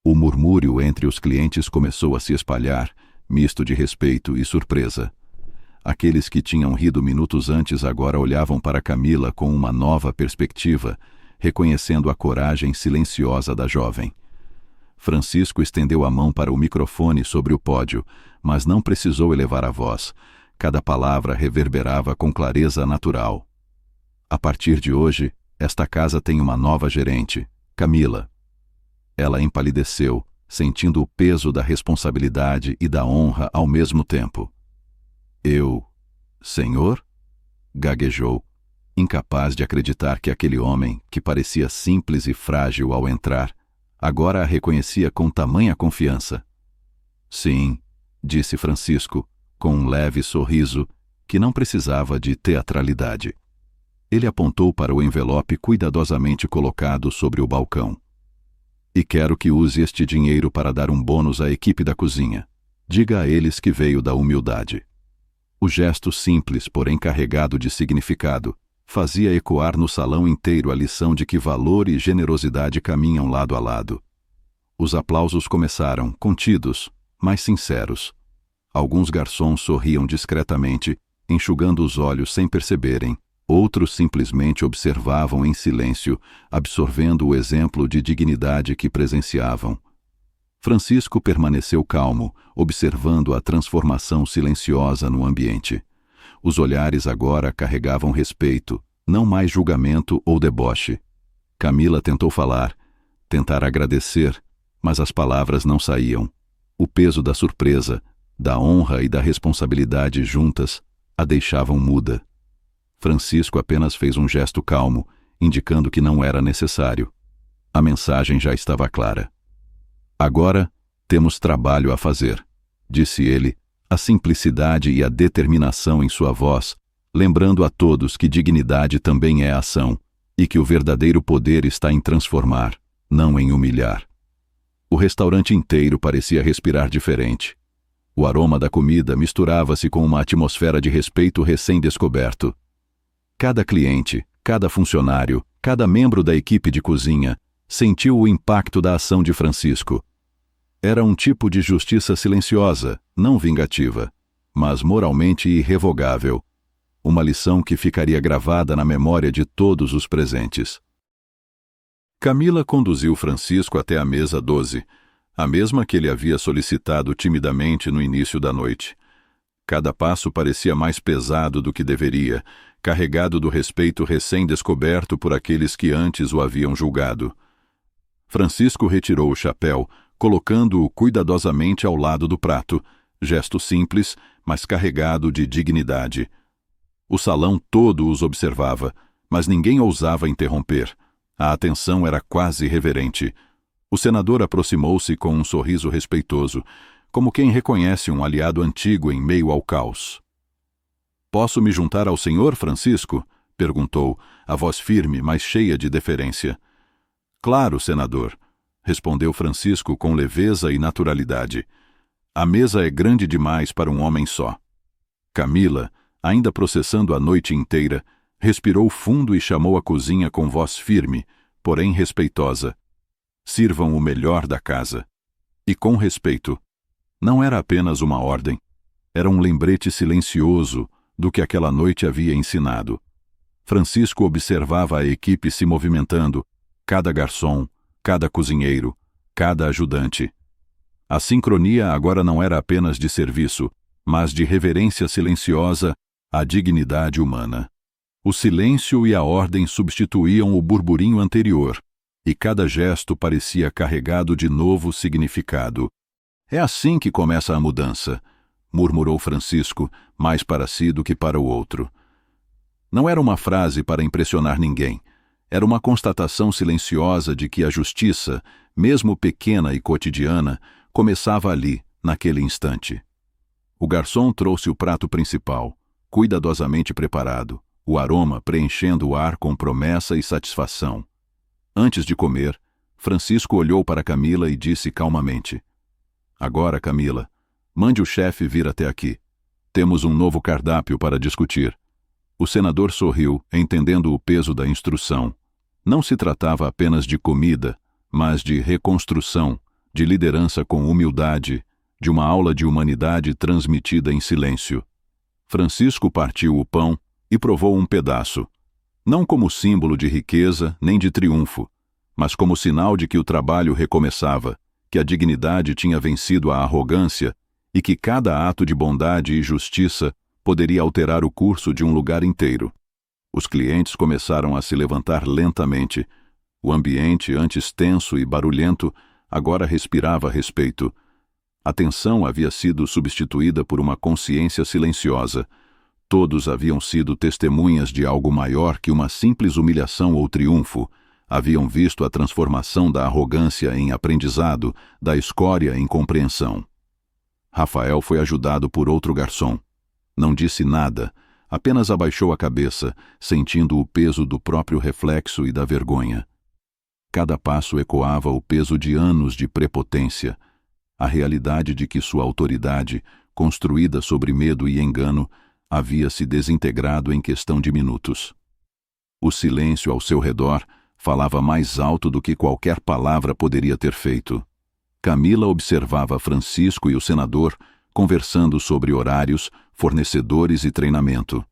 [SPEAKER 1] O murmúrio entre os clientes começou a se espalhar, misto de respeito e surpresa. Aqueles que tinham rido minutos antes agora olhavam para Camila com uma nova perspectiva, reconhecendo a coragem silenciosa da jovem. Francisco estendeu a mão para o microfone sobre o pódio, mas não precisou elevar a voz. Cada palavra reverberava com clareza natural. A partir de hoje, esta casa tem uma nova gerente, Camila. Ela empalideceu, sentindo o peso da responsabilidade e da honra ao mesmo tempo. Senhor? Gaguejou, incapaz de acreditar que aquele homem, que parecia simples e frágil ao entrar, agora a reconhecia com tamanha confiança. Sim, disse Francisco, com um leve sorriso que não precisava de teatralidade. Ele apontou para o envelope cuidadosamente colocado sobre o balcão. E quero que use este dinheiro para dar um bônus à equipe da cozinha. Diga a eles que veio da humildade. O gesto simples, porém carregado de significado, fazia ecoar no salão inteiro a lição de que valor e generosidade caminham lado a lado. Os aplausos começaram, contidos, mas sinceros. Alguns garçons sorriam discretamente, enxugando os olhos sem perceberem. Outros simplesmente observavam em silêncio, absorvendo o exemplo de dignidade que presenciavam. Francisco permaneceu calmo, observando a transformação silenciosa no ambiente. Os olhares agora carregavam respeito, não mais julgamento ou deboche. Camila tentou falar, tentar agradecer, mas as palavras não saíam. O peso da surpresa, da honra e da responsabilidade juntas a deixavam muda. Francisco apenas fez um gesto calmo, indicando que não era necessário. A mensagem já estava clara. Agora temos trabalho a fazer, disse ele, a simplicidade e a determinação em sua voz, lembrando a todos que dignidade também é ação e que o verdadeiro poder está em transformar, não em humilhar. O restaurante inteiro parecia respirar diferente. O aroma da comida misturava-se com uma atmosfera de respeito recém-descoberto. Cada cliente, cada funcionário, cada membro da equipe de cozinha sentiu o impacto da ação de Francisco. Era um tipo de justiça silenciosa, não vingativa, mas moralmente irrevogável. Uma lição que ficaria gravada na memória de todos os presentes. Camila conduziu Francisco até a mesa 12, a mesma que ele havia solicitado timidamente no início da noite. Cada passo parecia mais pesado do que deveria, carregado do respeito recém-descoberto por aqueles que antes o haviam julgado. Francisco retirou o chapéu, colocando-o cuidadosamente ao lado do prato, gesto simples, mas carregado de dignidade. O salão todo os observava, mas ninguém ousava interromper. A atenção era quase reverente. O senador aproximou-se com um sorriso respeitoso, como quem reconhece um aliado antigo em meio ao caos. "Posso me juntar ao senhor, Francisco?" perguntou, a voz firme, mas cheia de deferência. "Claro, senador", respondeu Francisco com leveza e naturalidade. "A mesa é grande demais para um homem só." Camila, ainda processando a noite inteira, respirou fundo e chamou a cozinha com voz firme, porém respeitosa. "Sirvam o melhor da casa." E com respeito. Não era apenas uma ordem. Era um lembrete silencioso do que aquela noite havia ensinado. Francisco observava a equipe se movimentando, cada garçom, cada cozinheiro, cada ajudante. A sincronia agora não era apenas de serviço, mas de reverência silenciosa à dignidade humana. O silêncio e a ordem substituíam o burburinho anterior, e cada gesto parecia carregado de novo significado. "É assim que começa a mudança", murmurou Francisco, mais para si do que para o outro. Não era uma frase para impressionar ninguém. Era uma constatação silenciosa de que a justiça, mesmo pequena e cotidiana, começava ali, naquele instante. O garçom trouxe o prato principal. cuidadosamente preparado, o aroma preenchendo o ar com promessa e satisfação. Antes de comer, Francisco olhou para Camila e disse calmamente: "Agora, Camila, mande o chefe vir até aqui. Temos um novo cardápio para discutir." O senador sorriu, entendendo o peso da instrução. Não se tratava apenas de comida, mas de reconstrução, de liderança com humildade, de uma aula de humanidade transmitida em silêncio. Francisco partiu o pão e provou um pedaço, não como símbolo de riqueza nem de triunfo, mas como sinal de que o trabalho recomeçava, que a dignidade tinha vencido a arrogância e que cada ato de bondade e justiça poderia alterar o curso de um lugar inteiro. Os clientes começaram a se levantar lentamente. O ambiente, antes tenso e barulhento, agora respirava respeito. A tensão havia sido substituída por uma consciência silenciosa. Todos haviam sido testemunhas de algo maior que uma simples humilhação ou triunfo. Haviam visto a transformação da arrogância em aprendizado, da escória em compreensão. Rafael foi ajudado por outro garçom. Não disse nada, apenas abaixou a cabeça, sentindo o peso do próprio reflexo e da vergonha. Cada passo ecoava o peso de anos de prepotência, a realidade de que sua autoridade, construída sobre medo e engano, havia se desintegrado em questão de minutos. O silêncio ao seu redor falava mais alto do que qualquer palavra poderia ter feito. Camila observava Francisco e o senador conversando sobre horários, fornecedores e treinamento.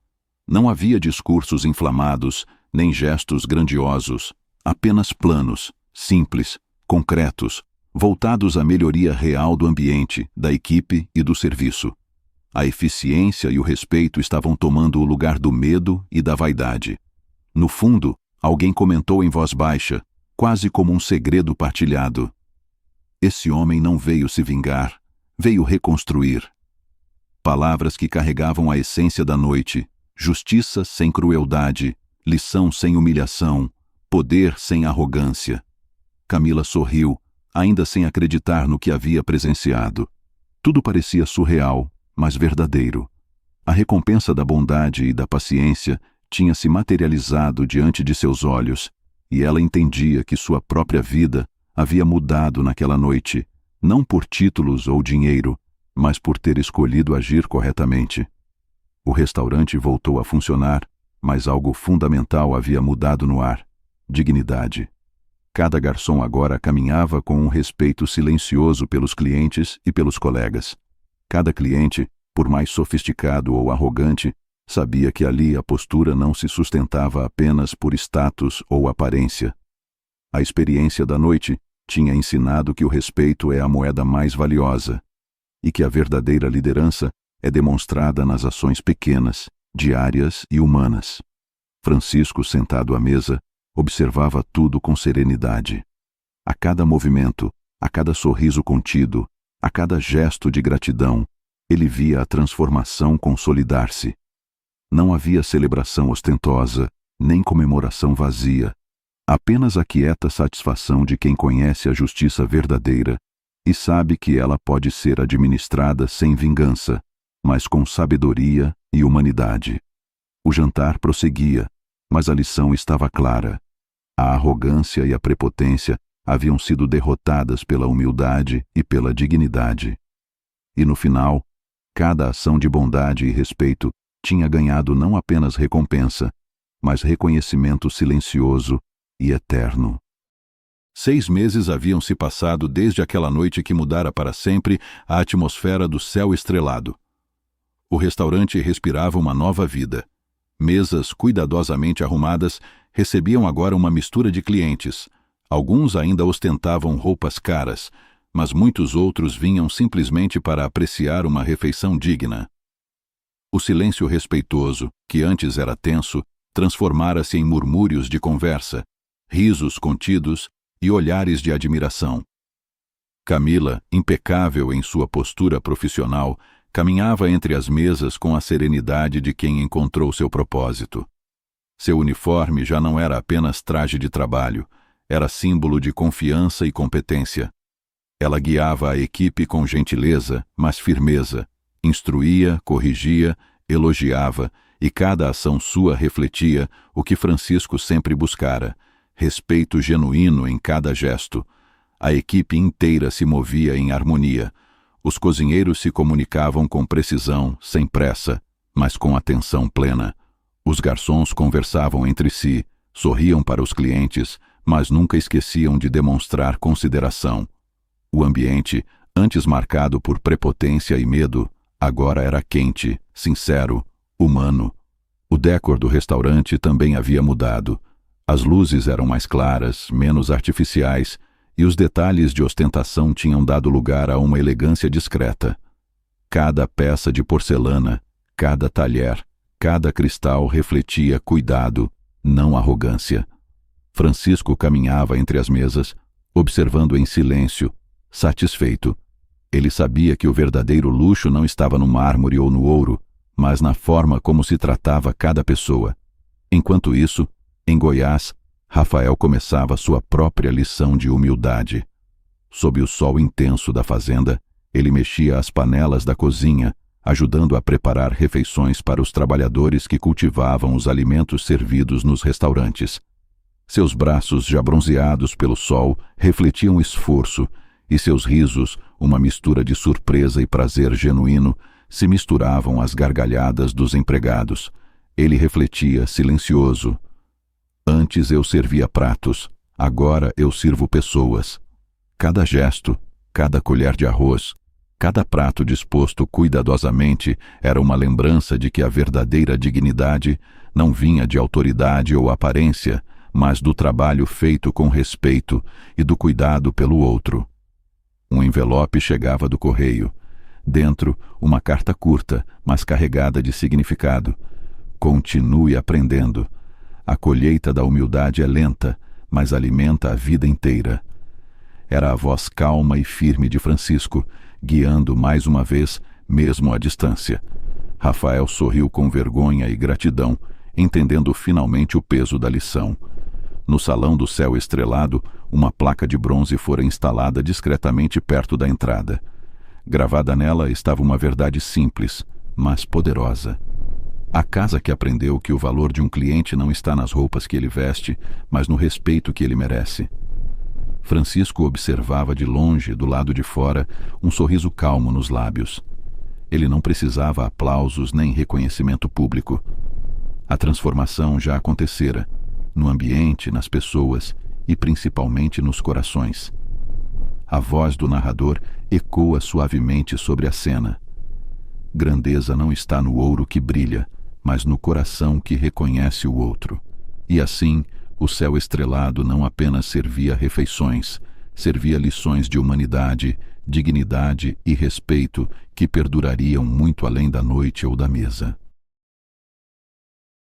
[SPEAKER 1] Não havia discursos inflamados, nem gestos grandiosos, apenas planos, simples, concretos, voltados à melhoria real do ambiente, da equipe e do serviço. A eficiência e o respeito estavam tomando o lugar do medo e da vaidade. No fundo, alguém comentou em voz baixa, quase como um segredo partilhado: "Esse homem não veio se vingar, veio reconstruir." Palavras que carregavam a essência da noite: justiça sem crueldade, lição sem humilhação, poder sem arrogância. Camila sorriu, ainda sem acreditar no que havia presenciado. Tudo parecia surreal, mas verdadeiro. A recompensa da bondade e da paciência tinha se materializado diante de seus olhos, e ela entendia que sua própria vida havia mudado naquela noite, não por títulos ou dinheiro, mas por ter escolhido agir corretamente. O restaurante voltou a funcionar, mas algo fundamental havia mudado no ar: dignidade. Cada garçom agora caminhava com um respeito silencioso pelos clientes e pelos colegas. Cada cliente, por mais sofisticado ou arrogante, sabia que ali a postura não se sustentava apenas por status ou aparência. A experiência da noite tinha ensinado que o respeito é a moeda mais valiosa e que a verdadeira liderança é demonstrada nas ações pequenas, diárias e humanas. Francisco, sentado à mesa, observava tudo com serenidade. A cada movimento, a cada sorriso contido, a cada gesto de gratidão, ele via a transformação consolidar-se. Não havia celebração ostentosa, nem comemoração vazia. Apenas a quieta satisfação de quem conhece a justiça verdadeira e sabe que ela pode ser administrada sem vingança, mas com sabedoria e humanidade. O jantar prosseguia, mas a lição estava clara. A arrogância e a prepotência haviam sido derrotadas pela humildade e pela dignidade. E no final, cada ação de bondade e respeito tinha ganhado não apenas recompensa, mas reconhecimento silencioso e eterno. 6 meses haviam se passado desde aquela noite que mudara para sempre a atmosfera do céu estrelado. O restaurante respirava uma nova vida. Mesas cuidadosamente arrumadas recebiam agora uma mistura de clientes. Alguns ainda ostentavam roupas caras, mas muitos outros vinham simplesmente para apreciar uma refeição digna. O silêncio respeitoso, que antes era tenso, transformara-se em murmúrios de conversa, risos contidos e olhares de admiração. Camila, impecável em sua postura profissional, caminhava entre as mesas com a serenidade de quem encontrou seu propósito. Seu uniforme já não era apenas traje de trabalho, era símbolo de confiança e competência. Ela guiava a equipe com gentileza, mas firmeza, instruía, corrigia, elogiava, e cada ação sua refletia o que Francisco sempre buscara: respeito genuíno em cada gesto. A equipe inteira se movia em harmonia. Os cozinheiros se comunicavam com precisão, sem pressa, mas com atenção plena. Os garçons conversavam entre si, sorriam para os clientes, mas nunca esqueciam de demonstrar consideração. O ambiente, antes marcado por prepotência e medo, agora era quente, sincero, humano. O décor do restaurante também havia mudado. As luzes eram mais claras, menos artificiais, e os detalhes de ostentação tinham dado lugar a uma elegância discreta. Cada peça de porcelana, cada talher, cada cristal refletia cuidado, não arrogância. Francisco caminhava entre as mesas, observando em silêncio, satisfeito. Ele sabia que o verdadeiro luxo não estava no mármore ou no ouro, mas na forma como se tratava cada pessoa. Enquanto isso, em Goiás, Rafael começava sua própria lição de humildade. Sob o sol intenso da fazenda, ele mexia as panelas da cozinha, ajudando a preparar refeições para os trabalhadores que cultivavam os alimentos servidos nos restaurantes. Seus braços, já bronzeados pelo sol, refletiam esforço, e seus risos, uma mistura de surpresa e prazer genuíno, se misturavam às gargalhadas dos empregados. Ele refletia, silencioso: antes eu servia pratos, agora eu sirvo pessoas. Cada gesto, cada colher de arroz, cada prato disposto cuidadosamente era uma lembrança de que a verdadeira dignidade não vinha de autoridade ou aparência, mas do trabalho feito com respeito e do cuidado pelo outro. Um envelope chegava do correio. Dentro, uma carta curta, mas carregada de significado. Continue aprendendo. A colheita da humildade é lenta, mas alimenta a vida inteira. Era a voz calma e firme de Francisco, guiando mais uma vez, mesmo à distância. Rafael sorriu com vergonha e gratidão, entendendo finalmente o peso da lição. No salão do céu estrelado, uma placa de bronze fora instalada discretamente perto da entrada. Gravada nela estava uma verdade simples, mas poderosa. A casa que aprendeu que o valor de um cliente não está nas roupas que ele veste, mas no respeito que ele merece. Francisco observava de longe, do lado de fora, um sorriso calmo nos lábios. Ele não precisava aplausos nem reconhecimento público. A transformação já acontecera, no ambiente, nas pessoas e principalmente nos corações. A voz do narrador ecoa suavemente sobre a cena. Grandeza não está no ouro que brilha, mas no coração que reconhece o outro. E assim, o céu estrelado não apenas servia refeições, servia lições de humanidade, dignidade e respeito que perdurariam muito além da noite ou da mesa.